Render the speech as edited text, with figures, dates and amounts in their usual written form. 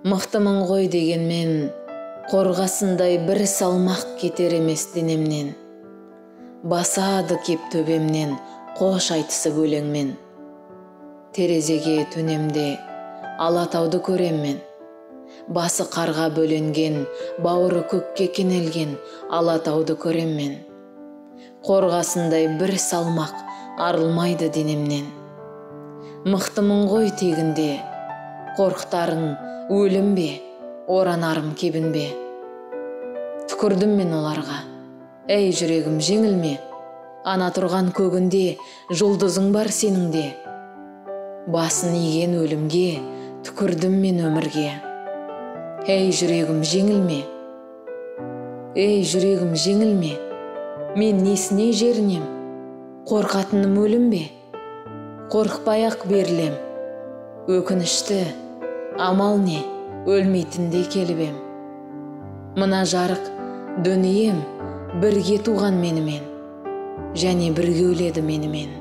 Мықтымын ғой дегенмен, қорғасындай бір салмақ кетер емес денемнен. Басады кеп төбемнен, қош айтысып өлеңмен. Терезеге төнемде Алатауды көреммен. Басы қарға бөленген, бауыры көкке кенелген Алатауды көреммен. Қорғасындай бір салмақ арылмайды денемнен. Мықтымын ғой тегінде, қорқытарың өлім бе, оранарым кебін бе. Түкірдім мен оларға, әй жүрегім жеңілме, ана тұрған көгінде жұлдызың бар сеніңде. Басын иген өлімге, түкірдім мен өмірге. Әй жүрегім жеңілме, әй жүрегім жеңілме, мен несіне жерінем, қорқатыным өлім бе, қорықпай-ақ берілем. Өкінішті, амал не, өлмейтіндей келіп ем. Мына жарық дүнием бірге туған менімен, және бірге өледі менімен.